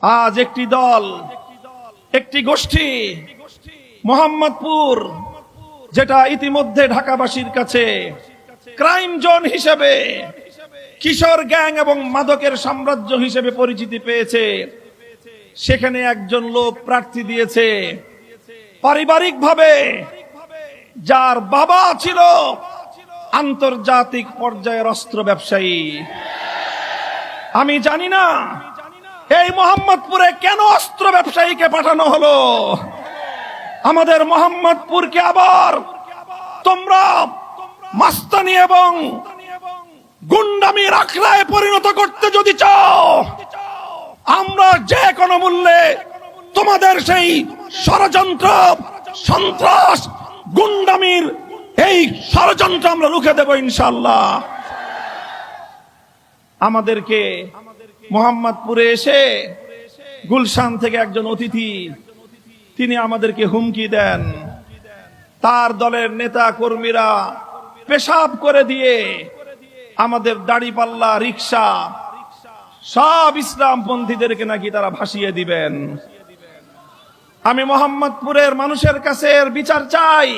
আজ একটি দল, একটি গোষ্ঠী মোহাম্মদপুর, যেটা ইতিমধ্যে ঢাকাবাসীর কাছে ক্রাইম জোন হিসেবে, কিশোর গ্যাং এবং মাদকের সাম্রাজ্য হিসেবে পরিচিতি পেয়েছে, সেখানে একজন লোক প্রার্থী দিয়েছে পারিবারিকভাবে, যার বাবা ছিল আন্তর্জাতিক পর্যায়ের অস্ত্র ব্যবসায়ী। আমি জানি না এই মোহাম্মদপুরে কেন অস্ত্র ব্যবসায়ীকে পাঠানো হলো। আমাদের মোহাম্মদপুরকে আবার তোমরা মাস্তানি এবং গুন্ডামির আখড়ায় পরিণত করতে যদি চাও, আমরা যে কোনো মূল্যে তোমাদের সেই ষড়যন্ত্র, সন্ত্রাস, গুন্ডামির এই ষড়যন্ত্র আমরা রুখে দেব ইনশাআল্লাহ। আমাদেরকে মোহাম্মদপুরে এসে গুলশান থেকে একজন অতিথি, তিনি আমাদেরকে হুমকি দেন, তার দলের নেতা কর্মীরা পেশাব করে দিয়ে আমাদের দাড়িপাল্লা, রিক্সা, সব ইসলামপন্থীদেরকে নাকি তারা ভাসিয়ে দিবেন। আমি মোহাম্মদপুরের মানুষের কাছে এর বিচার চাই।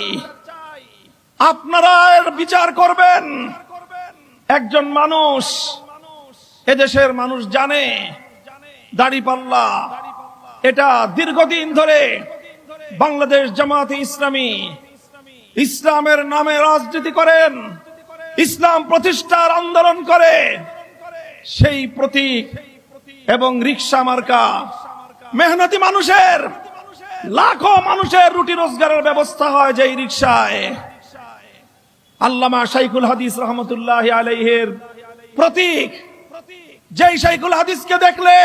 আপনারা এর বিচার করবেন। একজন মানুষ, এদেশের মানুষ জানে দাড়িপাল্লা এটা দীর্ঘদিন ধরে বাংলাদেশ জামাতে ইসলামী ইসলামের নামে রাজনীতি করেন, ইসলাম প্রতিষ্ঠার আন্দোলন করে। সেই প্রতীক এবং রিক্সা মার্কা মেহনতি মানুষের, লাখো মানুষের রুটি রোজগারের ব্যবস্থা হয় যেই রিক্সায়। আল্লামা শাইখুল হাদিস রহমতুল্লাহ আলাইহির প্রতীক, যেই শাইখুল হাদিসকে দেখলে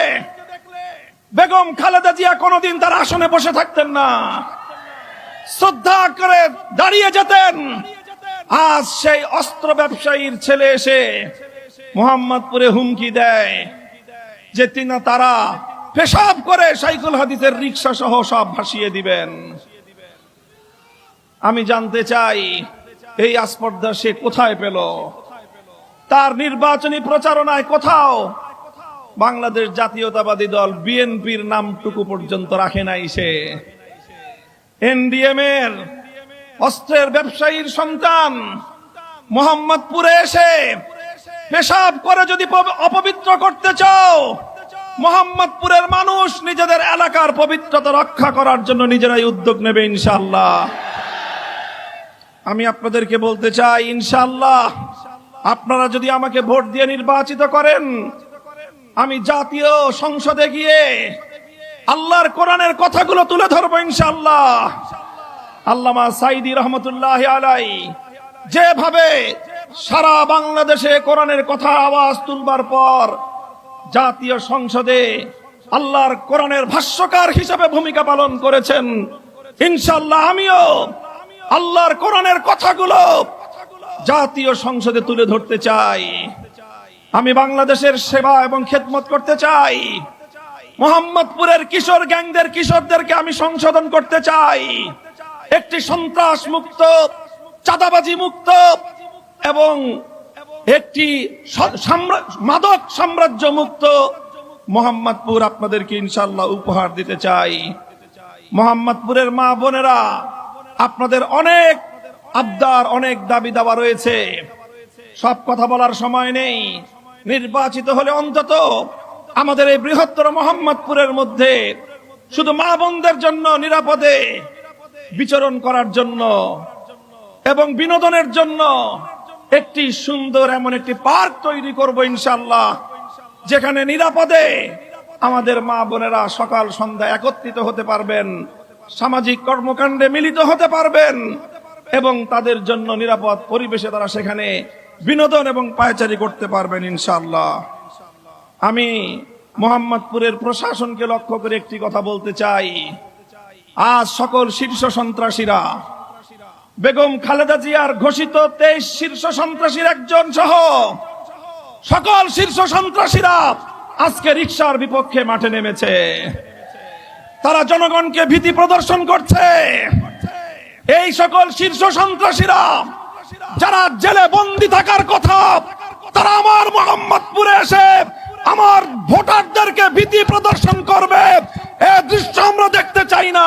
বেগম খালেদা জিয়া কোনদিন তার আসনে বসে থাকতেন না, শ্রদ্ধা করে দাঁড়িয়ে যেতেন। আজ সেই অস্ত্র ব্যবসায়ীর ছেলে এসে মোহাম্মদপুরে হুমকি দেয় যে তারা পেশাব করে শাইখুল হাদিসের রিক্সা সহ সব ভাসিয়ে দিবেন। আমি জানতে চাই এই আস্পর্ধা সে কোথায় পেল? তার নির্বাচনী প্রচারণায় কোথাও বাংলাদেশ জাতীয়তাবাদী দল বিএনপির নামটুকু পর্যন্ত রাখে নাই। সে এনডিএম এর অস্ত্রের ব্যবসায়ীর সন্তান মোহাম্মদপুরে এসে পেশাব করে যদি অপবিত্র করতে চাও, মোহাম্মদপুরের মানুষ নিজেদের এলাকার পবিত্রতা রক্ষা করার জন্য নিজেরাই উদ্যোগ নেবে ইনশাআল্লাহ। আমি আপনাদেরকে বলতে চাই, ইনশাআল্লাহ আপনারা যদি আমাকে ভোট দিয়ে নির্বাচিত করেন, আমি জাতীয় সংসদে গিয়ে আল্লাহর কোরআনের কথাগুলো তুলে ধরবো ইনশাআল্লাহ। আল্লামা সাইদি রহমতুল্লাহ আলাইহি যেভাবে সারা বাংলাদেশে কোরআনের কথা আওয়াজ তুলবার পর জাতীয় সংসদে আল্লাহর কোরআনের ভাষ্যকার হিসেবে ভূমিকা পালন করেছেন, ইনশাআল্লাহ আমিও আল্লাহর কোরআনের কথাগুলো জাতীয় সংসদে তুলে ধরতে চাই। আমি বাংলাদেশের সেবা এবং খেদমত করতে চাই। মোহাম্মদপুরের কিশোর গ্যাংদের কিশোরদেরকে আমি সংশোধন করতে চাই। একটি সন্ত্রাস মুক্ত, চাঁদাবাজি মুক্ত এবং একটি মাদক সাম্রাজ্য মুক্ত মোহাম্মদপুর আপনাদেরকে ইনশাআল্লাহ উপহার দিতে চাই। মোহাম্মদপুরের মা বোনেরা, আপনাদের অনেক আবদার, অনেক দাবি দাওয়া রয়েছে, সব কথা বলার সময় নেই। নির্বাচিত হলে অন্তত আমাদের এই বৃহত্তর মোহাম্মদপুরের মধ্যে শুধু মা বোনদের জন্য নিরাপদে বিচরণ করার জন্য এবং বিনোদনের জন্য একটি সুন্দর এমন একটি পার্ক তৈরি করব ইনশাআল্লাহ, যেখানে নিরাপদে আমাদের মা বোনেরা সকাল সন্ধ্যা একত্রিত হতে পারবেন, সামাজিক কর্মকাণ্ডে মিলিত হতে পারবেন এবং তাদের জন্য নিরাপদ পরিবেশে তারা সেখানে বিনোদন এবং পায়চারি করতে পারবেন ইনশাআল্লাহ। আমি মোহাম্মদপুরের প্রশাসনকে লক্ষ্য করে একটি কথা বলতে চাই। আজ সকল শীর্ষ সন্ত্রাসীরা, বেগম খালেদা জিয়ার ঘোষিত 23 শীর্ষ সন্ত্রাসীর একজন সহ সকল শীর্ষ সন্ত্রাসীরা আজকে রিকশার বিপক্ষে মাঠে নেমেছে। তারা জনগণকে ভীতি প্রদর্শন করছে। এই সকল শীর্ষ সন্ত্রাসীরা যারা জেলে বন্দী থাকার কথা, তারা আমার মোহাম্মদপুরে এসে আমার ভোটারদেরকে ভীতি প্রদর্শন করবে, এ দৃশ্য আমরা দেখতে চাই না।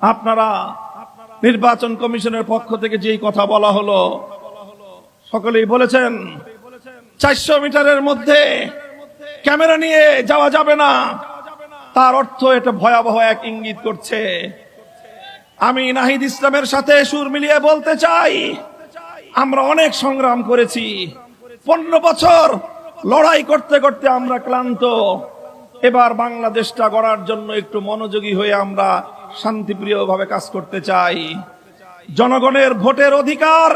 আপনারা নির্বাচন কমিশনের পক্ষ থেকে যেই কথা বলা হলো, সকলেই বলেছেন 400 মিটারের মধ্যে ক্যামেরা নিয়ে যাওয়া যাবে না। তার অর্থ এটা ভয়াবহ এক ইঙ্গিত করছে। আমি নাহিদ ইসলামের সাথে সুর মিলিয়ে বলতে চাই, আমরা অনেক সংগ্রাম করেছি, 15 বছর লড়াই করতে করতে আমরা ক্লান্ত। এবার বাংলাদেশটা গড়ার জন্য একটু মনোযোগী হয়ে আমরা শান্তিপ্রিয়ভাবে কাজ করতে চাই। জনগণের ভোটের অধিকার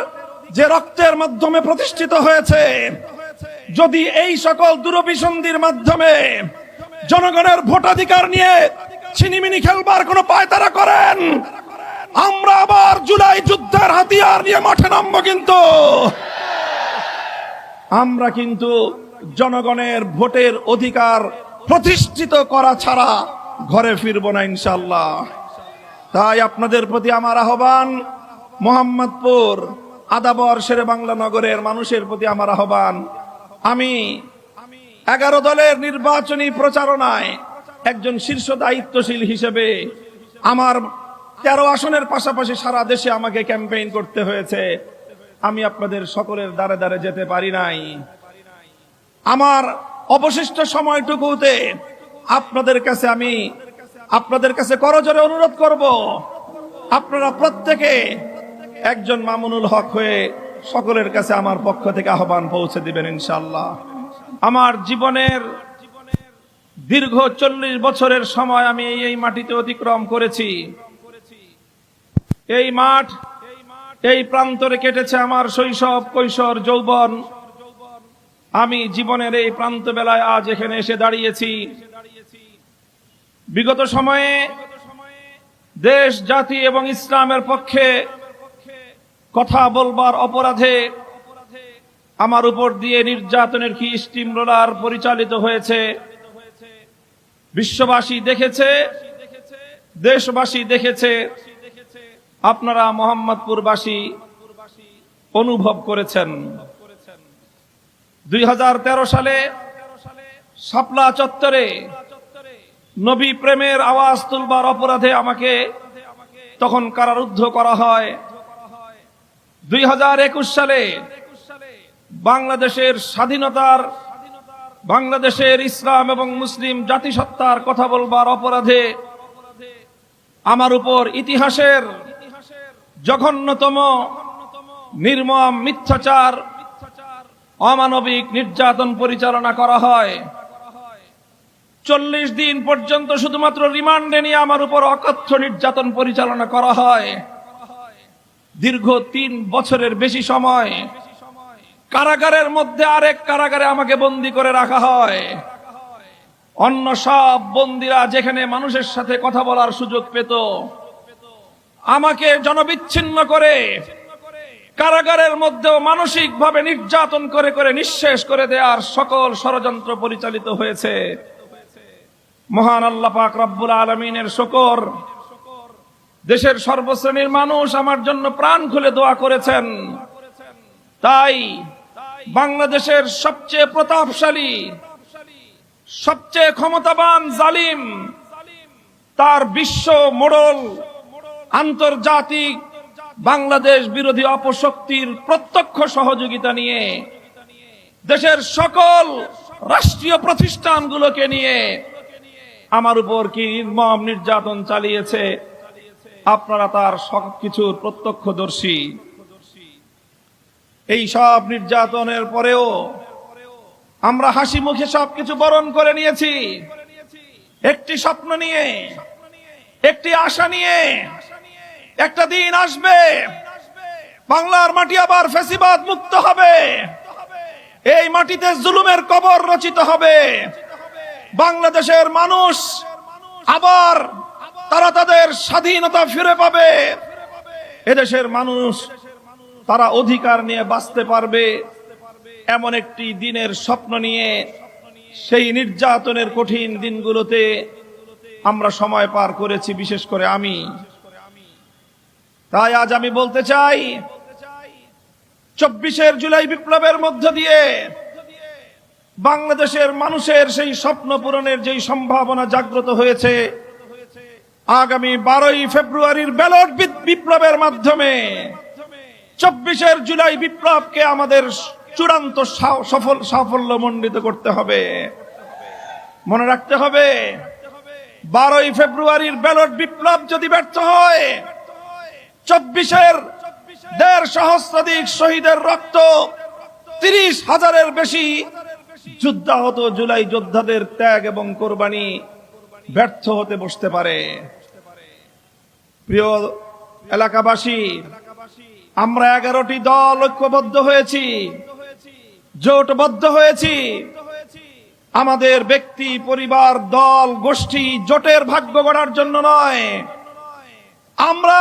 যে রক্তের মাধ্যমে প্রতিষ্ঠিত হয়েছে, যদি এই সকল দুরভিসন্ধির মাধ্যমে জনগণের ভোটাধিকার নিয়ে ছিনিমিনি খেলবার কোনো পায়তারা করেন, আমরা আবার জুলাই যুদ্ধের হাতিয়ার নিয়ে মাঠে নামবো। কিন্তু আমরা কিন্তু জনগণের ভোটের অধিকার প্রতিষ্ঠিত করা ছাড়া ঘরে ফিরবো না ইনশাআল্লাহ। তাই আপনাদের প্রতি আমার আহ্বান, মোহাম্মদপুর আদাবর শেরে বাংলা নগরের মানুষের প্রতি আমার আহ্বান, আমি 11 দলের নির্বাচনী প্রচারণায় একজন শীর্ষ দায়িত্বশীল হিসেবে আমার 13 আসনের পাশাপাশি সারা দেশে আমাকে ক্যাম্পেইন করতে হয়েছে। আমি আপনাদের সকলের দ্বারে দ্বারে যেতে পারি নাই। আমার অবশিষ্ট সময়টুকুতে আপনাদের কাছে করজোরে অনুরোধ করব, আপনারা প্রত্যেকে একজন মামুনুল হক হয়ে সকলের কাছে আমার পক্ষ থেকে আহ্বান পৌঁছে দিবেন ইনশাআল্লাহ। আমার জীবনের দীর্ঘ 40 বছরের সময় আমি এই মাটিতে অতিক্রম করেছি। এই মাঠ, এই প্রান্তরে কেটেছে আমার শৈশব, কৈশোর, যৌবন। আমি জীবনের এই প্রান্ত বেলায় আজ এখানে এসে দাঁড়িয়েছি। বিগত সময়ে দেশ, জাতি এবং ইসলামের পক্ষে কথা বলবার অপরাধে আমার উপর দিয়ে নির্যাতনের কি স্টিম রোলার পরিচালিত হয়েছে। বিশ্ববাসী দেখেছে, দেশবাসী দেখেছে, আপনারা মোহাম্মদপুরবাসী অনুভব করেছেন। 2013 সালে শাপলা চত্বরে নবী প্রেমের আওয়াজ তুলবার অপরাধে আমাকে তখন কারারুদ্ধ করা হয়। 2021 সালে বাংলাদেশের স্বাধীনতার, বাংলাদেশের ইসলাম এবং মুসলিম জাতিসত্তার কথা বলবার অপরাধে আমার উপর ইতিহাসের জঘন্যতম নির্মম মিথ্যাচার, অমানবিক নির্যাতন পরিচালনা করা হয়। 40 দিন পর্যন্ত শুধুমাত্র রিমান্ডে নিয়ে আমার উপর অকথ্য নির্যাতন পরিচালনা করা হয়। দীর্ঘ 3 বছরের বেশি সময় কারাগারের মধ্যে আরেক কারাগারে আমাকে বন্দী করে রাখা হয়। অন্য সব বন্দীরা যেখানে মানুষের সাথে কথা বলার সুযোগ পেত, আমাকে জনবিচ্ছিন্ন করে কারাগারের মধ্যেও মানসিকভাবে নির্যাতন করে করে নিঃশেষ করে দেওয়ার সকল ষড়যন্ত্র পরিচালিত হয়েছে। মহান আল্লাহ পাক রব্বুল আলামিনের শুকর, দেশের সর্বশ্রেণীর মানুষ আমার জন্য প্রাণ খুলে দোয়া করেছেন। তাই বাংলাদেশের সবচেয়ে প্রতাপশালী, সবচেয়ে ক্ষমতাবান জালিম, তার বিশ্ব মোড়ল আন্তর্জাতিক বাংলাদেশ বিরোধী অপশক্তির প্রত্যক্ষ সহযোগিতা নিয়ে দেশের সকল রাষ্ট্রীয় প্রতিষ্ঠানগুলোকে নিয়ে আমার উপর কি নির্মম নির্যাতন চালিয়েছে, আপনারা তার সবকিছুর প্রত্যক্ষদর্শী। এই সব নির্যাতনের পরেও আমরা হাসি মুখে সবকিছু বরণ করে নিয়েছি, একটি স্বপ্ন নিয়ে, একটি আশা নিয়ে। একটা দিন আসবে, বাংলার মাটি আবার ফ্যাসিবাদ মুক্ত হবে, এই মাটিতে জুলুমের কবর রচিত হবে। বাংলাদেশের মানুষ আবার তারা তাদের স্বাধীনতা ফিরে পাবে। এদেশের মানুষ তারা অধিকার নিয়ে বাঁচতে পারবে, এমন একটি দিনের স্বপ্ন নিয়ে সেই নির্যাতনের কঠিন দিনগুলোতে আমরা সময় পার করেছি, বিশেষ করে আমি। তাই আজ আমি বলতে চাই, 24 জুলাই বিপ্লবের মধ্য দিয়ে বাংলাদেশের মানুষের সেই স্বপ্ন পূরণের যেই সম্ভাবনা জাগ্রত হয়েছে, আগামী 12ই ফেব্রুয়ারির ব্যালট বিপ্লবের মাধ্যমে 24 জুলাই বিপ্লবকে আমাদের চূড়ান্ত সাফল্য মণ্ডিত করতে হবে। মনে রাখতে হবে, 12ই ফেব্রুয়ারির ব্যালট বিপ্লব যদি ব্যর্থ হয়, 24-এর 1.5 সহস্রাধিক শহীদের রক্ত, 30,000-এর বেশি যুদ্ধাহত জুলাই যোদ্ধাদের ত্যাগ এবং কোরবানি ব্যর্থ হতে বসতে পারে। প্রিয় এলাকাবাসী, আমরা 11টি দল ঐক্যবদ্ধ হয়েছি, জোটবদ্ধ হয়েছি। আমাদের ব্যক্তি, পরিবার, দল, গোষ্ঠী, জোটের ভাগ্য গড়ার জন্য নয়, আমরা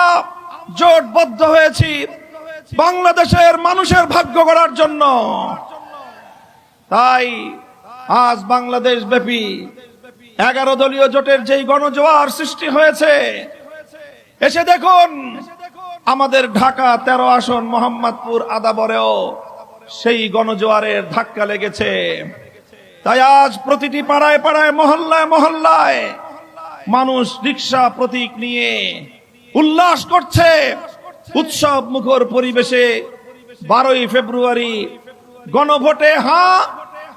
জোটবদ্ধ হয়েছি বাংলাদেশের মানুষের ভাগ্য গড়ার জন্য। তাই আজ বাংলাদেশ ব্যাপী 11 দলীয় জোটের যেই গণজোয়ার সৃষ্টি হয়েছে, এসে দেখুন আমাদের ঢাকা 13 আসন মোহাম্মদপুর আদাবরেও সেই গণজোয়ারের ধাক্কা লেগেছে। তাই আজ প্রতিটি পাড়ায় পাড়ায়, মহল্লায় মহল্লায় মানুষ রিক্সা প্রতীক নিয়ে উল্লাস করছে। উৎসব মুখর পরিবেশে 12ই ফেব্রুয়ারি গণভোটে হ্যাঁ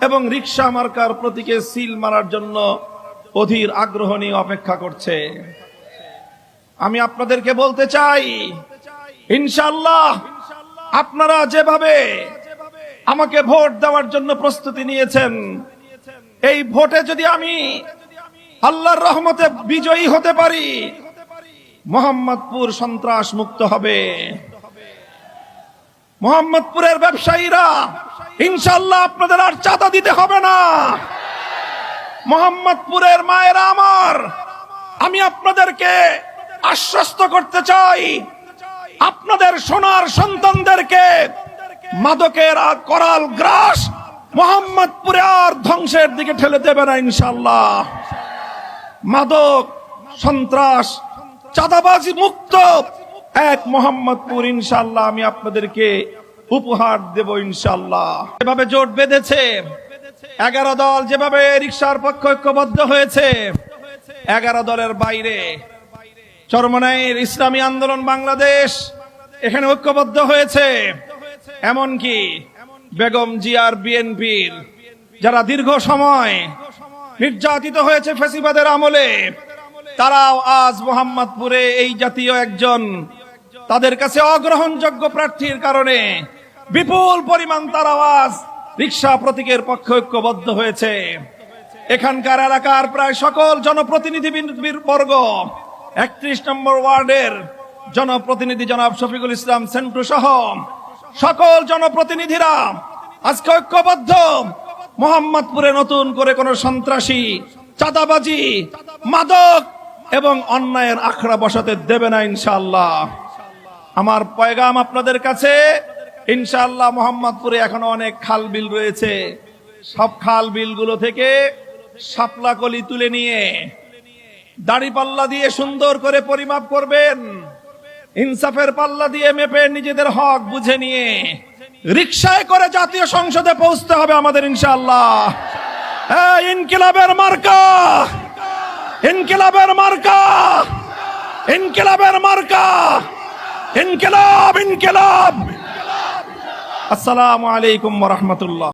এবং রিক্সা মার্কার প্রতীকে সিল মারার জন্য অধীর আগ্রহ নিয়ে অপেক্ষা করছে। আমি আপনাদেরকে বলতে চাই, ইনশাআল্লাহ আপনারা যেভাবে আমাকে ভোট দেওয়ার জন্য প্রস্তুতি নিয়েছেন, এই ভোটে যদি আমি আল্লাহর রহমতে বিজয়ী হতে পারি, মোহাম্মদপুর সন্ত্রাস মুক্ত হবে। মোহাম্মদপুরের ব্যবসায়ীরা ইনশাআল্লাহ আপনাদের আর চাঁদা দিতে হবে না। মোহাম্মদপুরের মায়েরা আমার, আমি আপনাদেরকে আশ্বস্ত করতে চাই, আপনাদের সোনার সন্তানদেরকে মাদকের করাল গ্রাস মোহাম্মদপুরে আর ধ্বংসের দিকে ঠেলে দেবে না ইনশাআল্লাহ। মাদক, সন্ত্রাস, চাঁদাবাজি মুক্ত এক মোহাম্মদপুর ইনশাআল্লাহ আমি আপনাদেরকে উপহার দেব ইনশাআল্লাহ। যেভাবে জোট বেঁধেছে 11 দল, যেভাবে রিকশার পক্ষ ঐক্যবদ্ধ হয়েছে, 11 দলের বাইরে চরমনাইয়ের ইসলামী আন্দোলন বাংলাদেশ এখানে ঐক্যবদ্ধ হয়েছে। এমনকি বেগম জিয়ার বিএনপির যারা দীর্ঘ সময় নির্যাতিত হয়েছে ফ্যাসিবাদের আমলে, তারাও আজ মোহাম্মদপুরে এই জাতীয় একজন তাদের কাছে অগ্রহণযোগ্য প্রার্থীর কারণে বিপুল পরিমাণ তারাও আজ রিকশা প্রতীকের পক্ষে ঐক্যবদ্ধ হয়েছে। এখানকার এলাকার প্রায় সকল জনপ্রতিনিধি বর্গ, 31 নম্বর ওয়ার্ডের জনপ্রতিনিধি জনাব শফিকুল ইসলাম সেন্টু সহ সকল জনপ্রতিনিধিরা আজকে ঐক্যবদ্ধ। মোহাম্মদপুরে নতুন করে কোন সন্ত্রাসী, চাঁদাবাজি, মাদক এবং অন্যায়ের আখড়া বসাতে দেবে না ইনশাআল্লাহ। আমার পয়গাম আপনাদের কাছে, ইনশাআল্লাহ মোহাম্মদপুরে এখনো অনেক খাল বিল রয়েছে। সব খাল বিলগুলো থেকে শাপলা কলি তুলে নিয়ে দাড়ি পাল্লা দিয়ে সুন্দর করে পরিমাপ করবেন, ইনসাফের পাল্লা দিয়ে মেপে নিজেদের হক বুঝে নিয়ে রিকশায় করে জাতীয় সংসদে পৌঁছতে হবে আমাদের ইনশাআল্লাহ। ইনকিলাবের মার্কা, ইনকিলাবের মার্কা, ইনকিলাবের মার্কা, ইনকিলাব, ইনকিলাব। আসসালামু আলাইকুম ওয়া রাহমাতুল্লাহ।